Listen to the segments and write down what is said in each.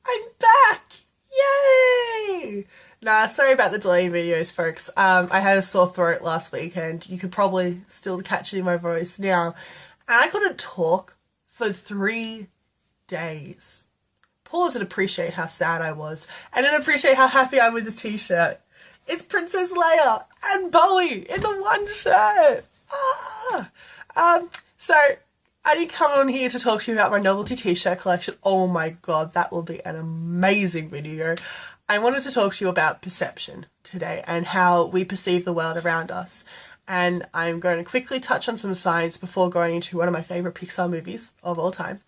I'm back! Yay! Nah, sorry about the delayed videos, folks. I had a sore throat last week, and you could probably still catch it in my voice now. And I couldn't talk for 3 days. Paul doesn't appreciate how sad I was, and didn't appreciate how happy I'm with this t-shirt. It's Princess Leia and Bowie in the one shirt! So I did come on here to talk to you about my novelty t-shirt collection. Oh my god, that will be an amazing video. I wanted to talk to you about perception today and how we perceive the world around us. And I'm going to quickly touch on some science before going into one of my favourite Pixar movies of all time.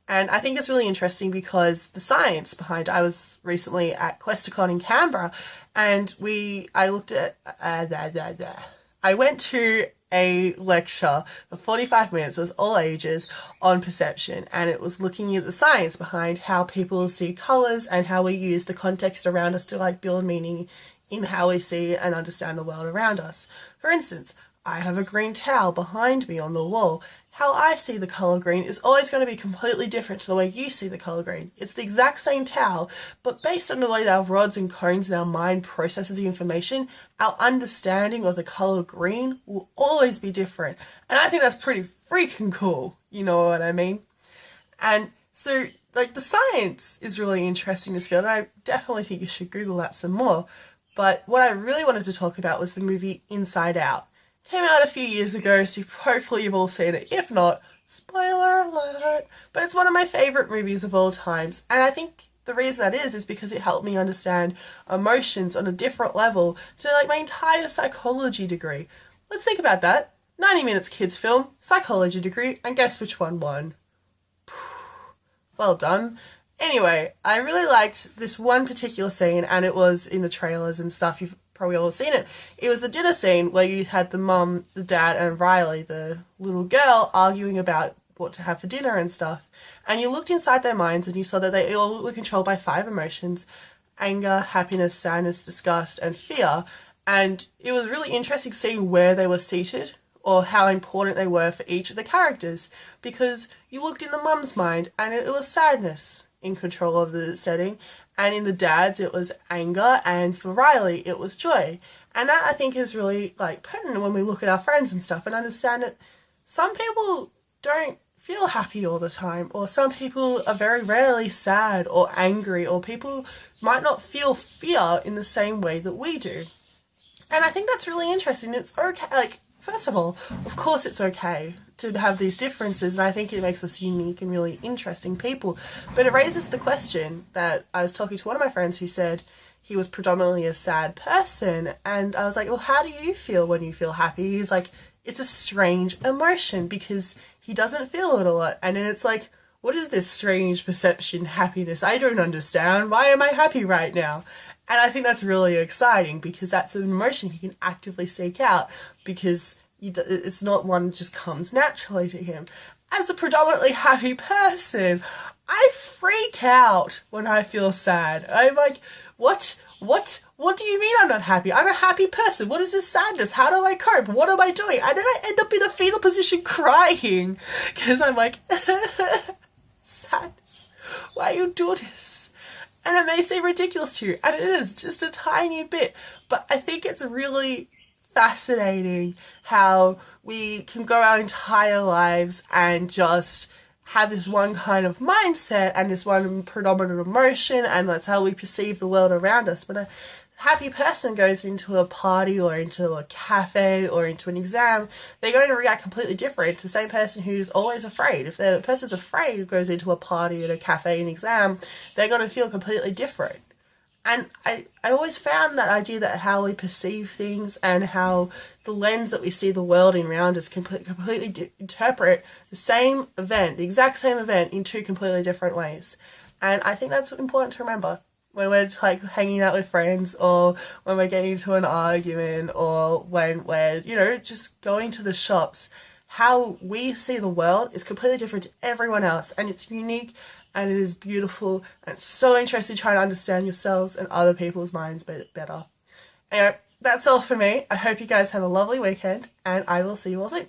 And I think it's really interesting because the science behind it, I was recently at Questacon in Canberra, and I looked at, I went to a lecture for 45 minutes, it was all ages, on perception, and it was looking at the science behind how people see colours and how we use the context around us to build meaning in how we see and understand the world around us. For instance, I have a green towel behind me on the wall. How I see the colour green is always going to be completely different to the way you see the colour green. It's the exact same towel, but based on the way that our rods and cones in our mind processes the information, our understanding of the colour green will always be different. And I think that's pretty freaking cool, you know what I mean? And so, the science is really interesting in this field, and I definitely think you should Google that some more. But what I really wanted to talk about was the movie Inside Out. Came out a few years ago, so hopefully you've all seen it. If not, spoiler alert. But it's one of my favourite movies of all times. And I think the reason that is because it helped me understand emotions on a different level to my entire psychology degree. Let's think about that. 90 minutes kids film, psychology degree, and guess which one won? Well done. Anyway, I really liked this one particular scene, and it was in the trailers and stuff. You've probably all seen it. It was the dinner scene where you had the mum, the dad, and Riley, the little girl, arguing about what to have for dinner and stuff. And you looked inside their minds and you saw that they all were controlled by 5 emotions: anger, happiness, sadness, disgust, and fear. And it was really interesting seeing where they were seated or how important they were for each of the characters, because you looked in the mum's mind and it was sadness in control of the setting, and in the dad's it was anger, and for Riley it was joy. And that, I think, is really pertinent when we look at our friends and stuff and understand that some people don't feel happy all the time, or some people are very rarely sad or angry, or people might not feel fear in the same way that we do. And I think that's really interesting. It's okay, first of all, of course it's okay to have these differences, and I think it makes us unique and really interesting people. But it raises the question that I was talking to one of my friends who said he was predominantly a sad person, and I was like, well, how do you feel when you feel happy? He's like, it's a strange emotion because he doesn't feel it a lot. And then it's like, what is this strange perception, happiness? I don't understand. Why am I happy right now? And I think that's really exciting because that's an emotion he can actively seek out, because it's not one that just comes naturally to him. As a predominantly happy person, I freak out when I feel sad. I'm like, what do you mean I'm not happy? I'm a happy person. What is this sadness? How do I cope? What am I doing? And then I end up in a fetal position crying because I'm like, sadness, why you do this? And it may seem ridiculous to you, and it is just a tiny bit, but I think it's really fascinating how we can go our entire lives and just have this one kind of mindset and this one predominant emotion, and that's how we perceive the world around us. But a happy person goes into a party or into a cafe or into an exam, they're going to react completely different to the same person who's always afraid. If the person's afraid who goes into a party, at a cafe, an exam, they're going to feel completely different. And I always found that idea that how we perceive things and how the lens that we see the world in around us can completely interpret the same event, the exact same event, in 2 completely different ways. And I think that's important to remember when we're hanging out with friends, or when we're getting into an argument, or when we're, just going to the shops. How we see the world is completely different to everyone else, and it's unique. And it is beautiful, and it's so interesting trying to understand yourselves and other people's minds better. Anyway, that's all for me. I hope you guys have a lovely weekend, and I will see you all soon.